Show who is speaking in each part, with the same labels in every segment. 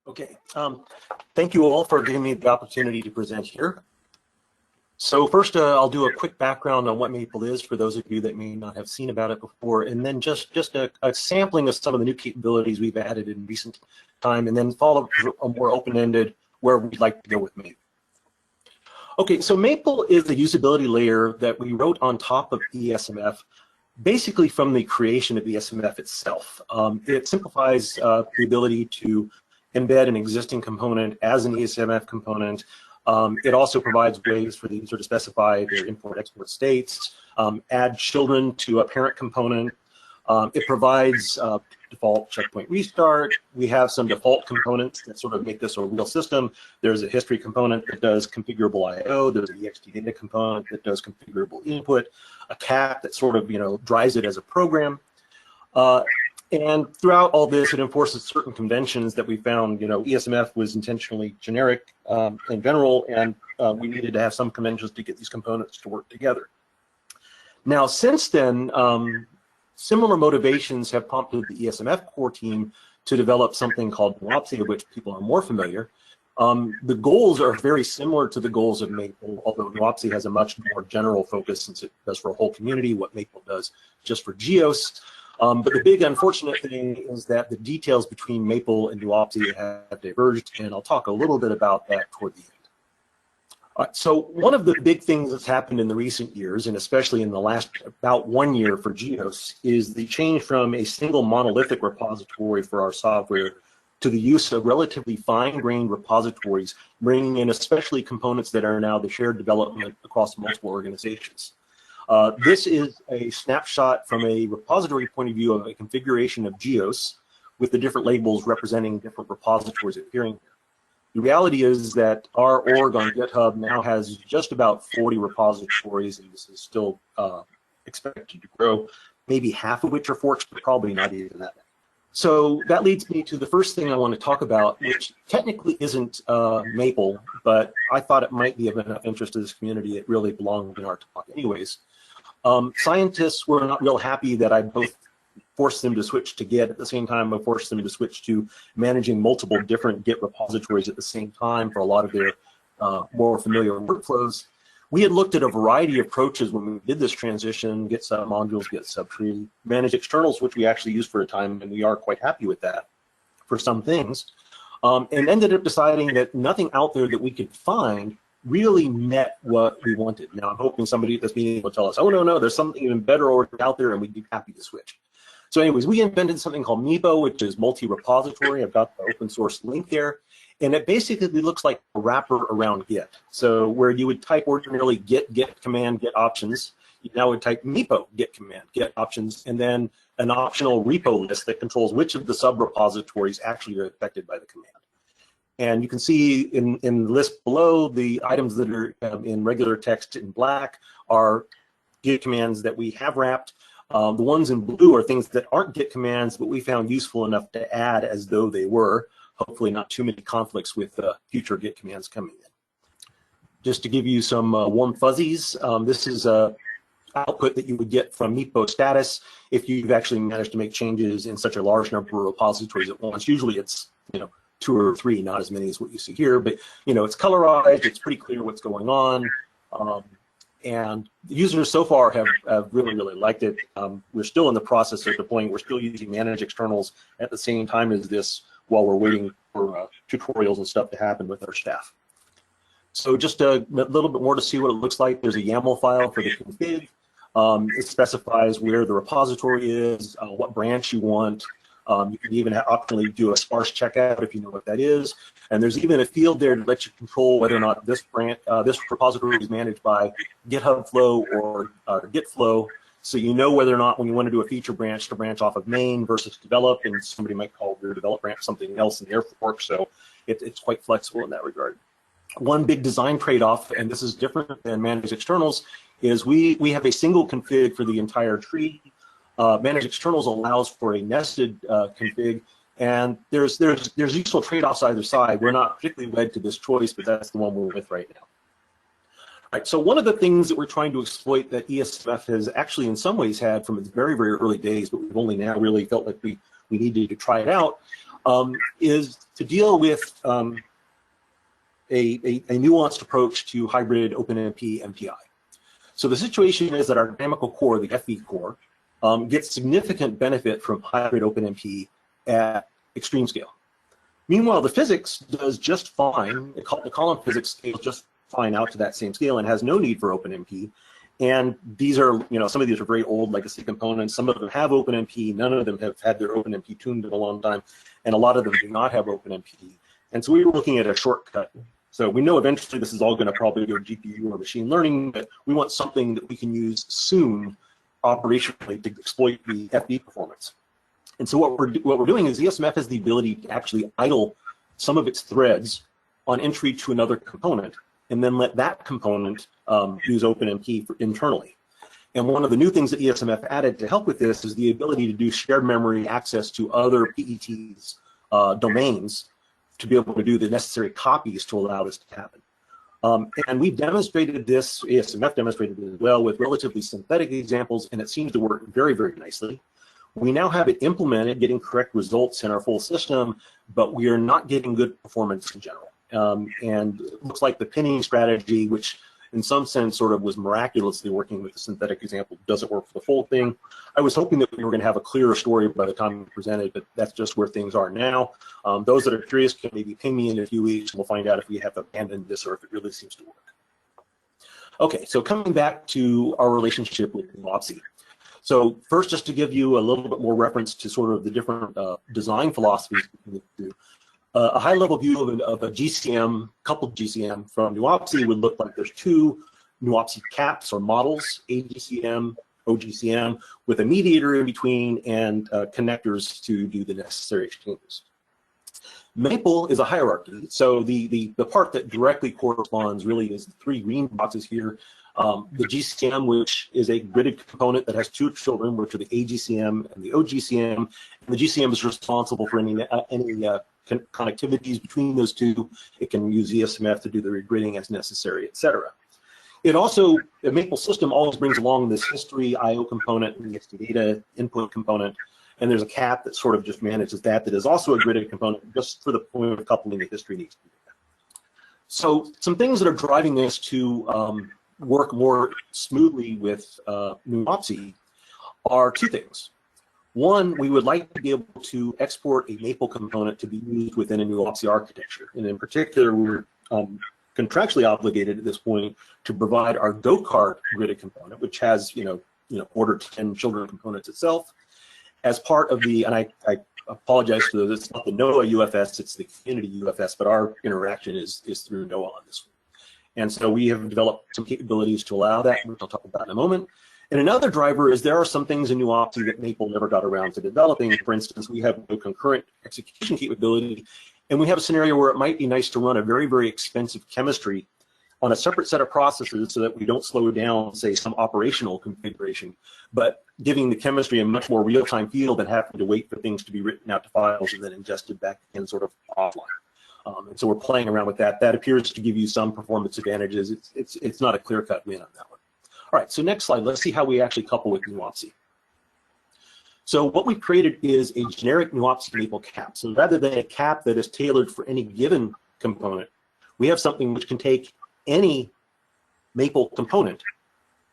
Speaker 1: Okay, thank you all for giving me the opportunity to present here. So first, I'll do a quick background on what MAPL is for those of you that may not have seen about it before, and then just a sampling of some of the new capabilities we've added in recent time, and then follow a more open-ended where we'd like to go with MAPL. Okay, so MAPL is the usability layer that we wrote on top of ESMF, basically from the creation of ESMF itself. It simplifies the ability to embed an existing component as an ESMF component. It also provides ways for the user to specify their import-export states, add children to a parent component. It provides default checkpoint restart. We have some default components that sort of make this a real system. There's a history component that does configurable I/O. There's an ext data component that does configurable input, a cap that sort of drives it as a program. And throughout all this, it enforces certain conventions that we found, ESMF was intentionally generic in general, and we needed to have some conventions to get these components to work together. Now, since then, similar motivations have prompted the ESMF core team to develop something called Nuap, of which people are more familiar. The goals are very similar to the goals of MAPL, although Nuap has a much more general focus since it does for a whole community what MAPL does just for GEOS. But the big unfortunate thing is that the details between MAPL and Nuap have diverged, and I'll talk a little bit about that toward the end. All right, so one of the big things that's happened in the recent years, and especially in the last about 1 year for GEOS, is the change from a single monolithic repository for our software to the use of relatively fine-grained repositories, bringing in especially components that are now the shared development across multiple organizations. This is a snapshot from a repository point of view of a configuration of GEOS with the different labels representing different repositories appearing here. The reality is that our org on GitHub now has just about 40 repositories, and this is still expected to grow, maybe half of which are forks, but probably not even that. So that leads me to the first thing I want to talk about, which technically isn't MAPL, but I thought it might be of enough interest to this community. It really belonged in our talk anyways. Scientists were not real happy that I both forced them to switch to Git at the same time I forced them to switch to managing multiple different Git repositories at the same time for a lot of their more familiar workflows. We had looked at a variety of approaches when we did this transition: Git submodules, Git subtree, managed externals, which we actually used for a time, and we are quite happy with that for some things, and ended up deciding that nothing out there that we could find really met what we wanted. Now, I'm hoping somebody at this meeting will tell us, oh, no, there's something even better out there, and we'd be happy to switch. So anyways, we invented something called Meepo, which is multi-repository. I've got the open source link there. And it basically looks like a wrapper around Git. So where you would type ordinarily git command, get options, you now would type Meepo, get command, get options, and then an optional repo list that controls which of the sub-repositories actually are affected by the command. And you can see in the list below, the items that are in regular text in black are Git commands that we have wrapped. The ones in blue are things that aren't Git commands, but we found useful enough to add as though they were. Hopefully not too many conflicts with future Git commands coming in. Just to give you some warm fuzzies, this is a output that you would get from Meepo Status if you've actually managed to make changes in such a large number of repositories at once. Usually it's 2 or 3, not as many as what you see here, but it's colorized, it's pretty clear what's going on. And the users so far have really liked it. We're still in the process of deploying. We're still using managed externals at the same time as this while we're waiting for tutorials and stuff to happen with our staff. So just a little bit more to see what it looks like. There's a YAML file for the config. It specifies where the repository is, what branch you want. You can even optionally do a sparse checkout if you know what that is. And there's even a field there to let you control whether or not this this repository is managed by GitHub Flow or Git Flow. So you know whether or not when you want to do a feature branch to branch off of main versus develop, and somebody might call your develop branch something else in their fork. So it's quite flexible in that regard. One big design trade-off, and this is different than managed externals, is we have a single config for the entire tree. Managed externals allows for a nested config, and there's useful trade-offs either side. We're not particularly wed to this choice, but that's the one we're with right now. All right, so one of the things that we're trying to exploit that ESMF has actually in some ways had from its very, very early days, but we've only now really felt like we needed to try it out, is to deal with a nuanced approach to hybrid OpenMP MPI. So the situation is that our dynamical core, the FV core, gets significant benefit from hybrid OpenMP at extreme scale. Meanwhile, the physics does just fine. The column physics scales just fine out to that same scale and has no need for OpenMP. And these are, some of these are very old legacy components. Some of them have OpenMP. None of them have had their OpenMP tuned in a long time. And a lot of them do not have OpenMP. And so we were looking at a shortcut. So we know eventually this is all going to probably go GPU or machine learning, but we want something that we can use soon operationally to exploit the FV performance. And so what we're doing is ESMF has the ability to actually idle some of its threads on entry to another component, and then let that component use OpenMP internally. And one of the new things that ESMF added to help with this is the ability to do shared memory access to other PET's domains to be able to do the necessary copies to allow this to happen. And we've demonstrated this, ESMF demonstrated it as well with relatively synthetic examples, and it seems to work very, very nicely. We now have it implemented, getting correct results in our full system, but we are not getting good performance in general. And it looks like the pinning strategy, which in some sense sort of was miraculously working with the synthetic example, doesn't work for the full thing. I was hoping that we were going to have a clearer story by the time we presented, but that's just where things are now. Those that are curious can maybe ping me in a few weeks, and we'll find out if we have abandoned this or if it really seems to work. Okay, so coming back to our relationship with Nuap. So first, just to give you a little bit more reference to sort of the different design philosophies we do. A high-level view of a GCM, coupled GCM from Nuap would look like there's two Nuap caps or models, AGCM, OGCM, with a mediator in between and connectors to do the necessary exchanges. MAPL is a hierarchy, so the part that directly corresponds really is the three green boxes here. The GCM, which is a gridded component that has two children, which are the AGCM and the OGCM. And the GCM is responsible for any connectivities between those two. It can use ESMF to do the regridding as necessary, etc. It also, the MAPL system always brings along this history IO component and the data input component. And there's a cap that sort of just manages that is also a gridded component just for the point of coupling the history needs to be there. So some things that are driving this to work more smoothly with Nuap are two things. One, we would like to be able to export a MAPL component to be used within a Nuap architecture. And in particular, we're contractually obligated at this point to provide our go-kart gridded component, which has, order 10 children components itself, as part of the, and I apologize for those, it's not the NOAA UFS, it's the community UFS, but our interaction is through NOAA on this one. And so we have developed some capabilities to allow that, which I'll talk about in a moment. And another driver is there are some things in Nuap that MAPL never got around to developing. For instance, we have no concurrent execution capability, and we have a scenario where it might be nice to run a very, very expensive chemistry on a separate set of processes so that we don't slow down, say, some operational configuration, but giving the chemistry a much more real-time feel than having to wait for things to be written out to files and then ingested back in sort of offline. And so we're playing around with that. That appears to give you some performance advantages. It's not a clear-cut win on that one. All right, so next slide. Let's see how we actually couple with Nuap. So what we've created is a generic Nuap MAPL cap. So rather than a cap that is tailored for any given component, we have something which can take any MAPL component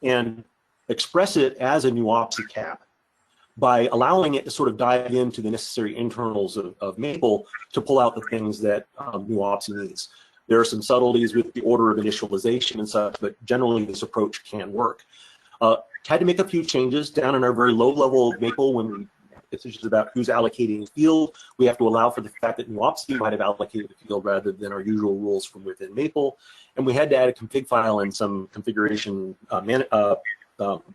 Speaker 1: and express it as a Nuap cap by allowing it to sort of dive into the necessary internals of MAPL to pull out the things that Nuap needs. There are some subtleties with the order of initialization and such, but generally this approach can work. Had to make a few changes down in our very low level of MAPL when we make decisions about who's allocating the field. We have to allow for the fact that Nuap might have allocated the field rather than our usual rules from within MAPL. And we had to add a config file and some configuration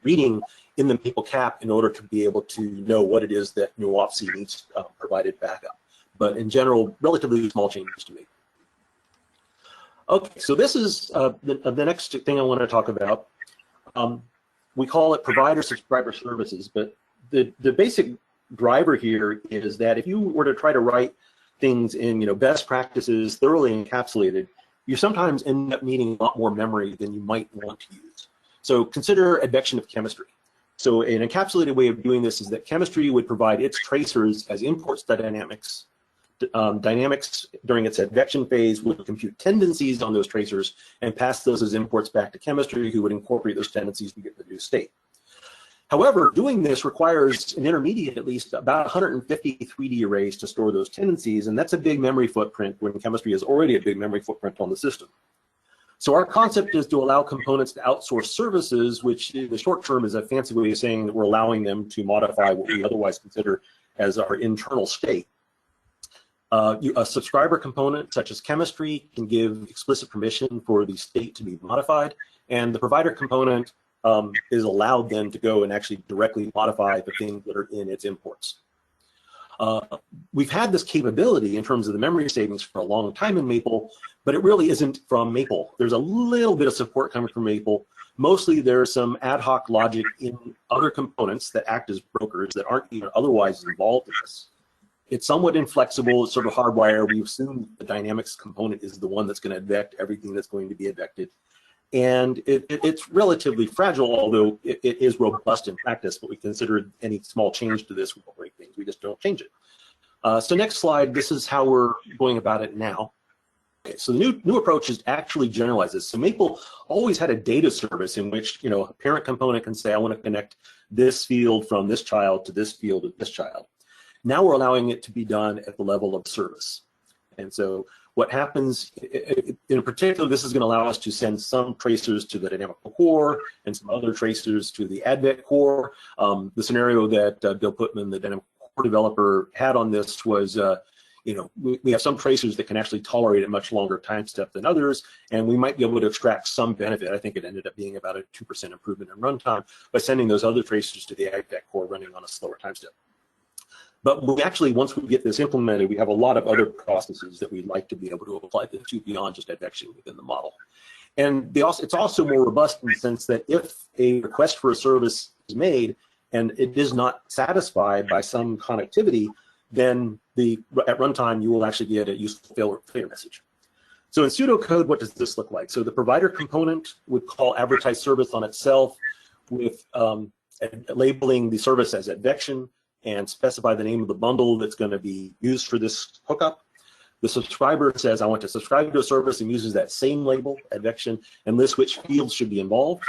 Speaker 1: reading in the MAPL cap in order to be able to know what it is that Nuap needs provided backup. But in general, relatively small changes to make. Okay, so this is the next thing I want to talk about. We call it provider subscriber services, but the basic driver here is that if you were to try to write things in best practices thoroughly encapsulated, you sometimes end up needing a lot more memory than you might want to use. So consider advection of chemistry. So an encapsulated way of doing this is that chemistry would provide its tracers as imports to dynamics, Dynamics, during its advection phase, would compute tendencies on those tracers and pass those as imports back to chemistry, who would incorporate those tendencies to get the new state. However, doing this requires an intermediate, at least about 150 3D arrays to store those tendencies, and that's a big memory footprint when chemistry is already a big memory footprint on the system. So our concept is to allow components to outsource services, which in the short term is a fancy way of saying that we're allowing them to modify what we otherwise consider as our internal state. A subscriber component, such as chemistry, can give explicit permission for the state to be modified, and the provider component is allowed then to go and actually directly modify the things that are in its imports. We've had this capability in terms of the memory savings for a long time in Maple, but it really isn't from Maple. There's a little bit of support coming from Maple. Mostly there's some ad hoc logic in other components that act as brokers that aren't even otherwise involved in this. It's somewhat inflexible, it's sort of hardwired. We assume the dynamics component is the one that's going to advect everything that's going to be advected. And it's relatively fragile, although it is robust in practice, but we consider any small change to this will break things. We just don't change it. So next slide, this is how we're going about it now. Okay, so the new approach is actually generalizes. So Maple always had a data service in which, you know, a parent component can say, I want to connect this field from this child to this field of this child. Now we're allowing it to be done at the level of service. And so what happens, in particular, this is going to allow us to send some tracers to the dynamical core and some other tracers to the advec core. The scenario that Bill Putman, the dynamical core developer, had on this was, you know, we have some tracers that can actually tolerate a much longer time step than others, and we might be able to extract some benefit. I think it ended up being about a 2% improvement in runtime by sending those other tracers to the advec core running on a slower time step. But we actually, once we get this implemented, we have a lot of other processes that we'd like to be able to apply this to beyond just advection within the model. And it's also more robust in the sense that if a request for a service is made and it is not satisfied by some connectivity, then at runtime you will actually get a useful failure message. So in pseudocode, what does this look like? So the provider component would call advertise service on itself with labeling the service as advection, and specify the name of the bundle that's going to be used for this hookup. The subscriber says, I want to subscribe to a service, and uses that same label, advection, and lists which fields should be involved.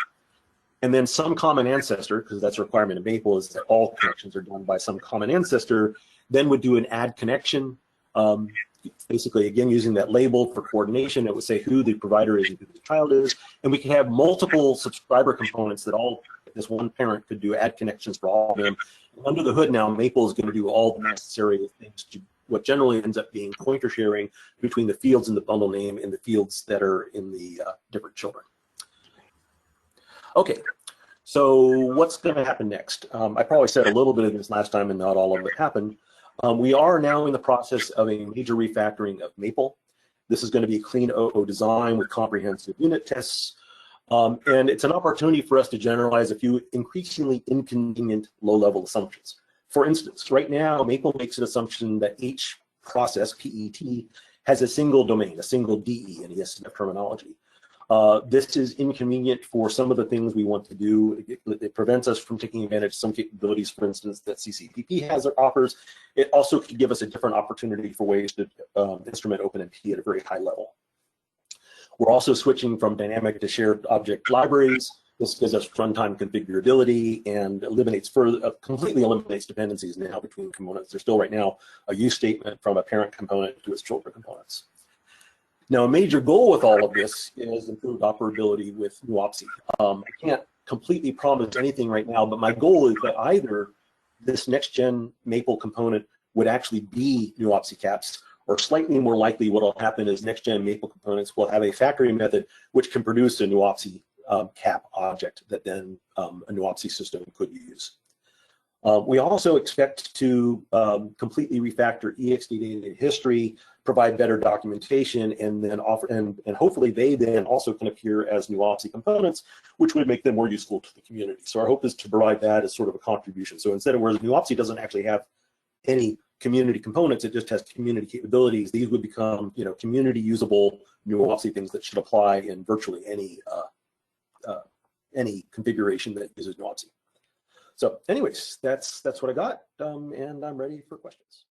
Speaker 1: And then some common ancestor, because that's a requirement of Maple, is that all connections are done by some common ancestor, then would do an add connection. Basically, again, using that label for coordination, it would say who the provider is and who the child is. And we can have multiple subscriber components that all, this one parent could do add connections for all of them. Under the hood now, Maple is going to do all the necessary things to what generally ends up being pointer sharing between the fields in the bundle name and the fields that are in the different children. Okay, so what's going to happen next? I probably said a little bit of this last time and not all of it happened. We are now in the process of a major refactoring of Maple. This is going to be a clean 0.0 design with comprehensive unit tests. And it's an opportunity for us to generalize a few increasingly inconvenient low-level assumptions. For instance, right now, Maple makes an assumption that each process, PET, has a single domain, a single DE in ESPF terminology. This is inconvenient for some of the things we want to do. It prevents us from taking advantage of some capabilities, for instance, that CCPP has or offers. It also could give us a different opportunity for ways to instrument OpenMP at a very high level. We're also switching from dynamic to shared object libraries. This gives us runtime configurability and completely eliminates dependencies now between components. There's still right now a use statement from a parent component to its children components. Now, a major goal with all of this is improved operability with Nuap. I can't completely promise anything right now, but my goal is that either this next-gen Maple component would actually be Nuap caps, or slightly more likely what will happen is next-gen Maple components will have a factory method which can produce a Nuap cap object that then a Nuap system could use. We also expect to completely refactor eXD data history, provide better documentation, and then offer, and hopefully they then also can appear as Nuap components, which would make them more useful to the community. So our hope is to provide that as sort of a contribution. So instead of whereas Nuap doesn't actually have any community components, it just has community capabilities. These would become, you know, community usable Nuap things that should apply in virtually any configuration that uses Nuap. So anyways, that's what I got, and I'm ready for questions.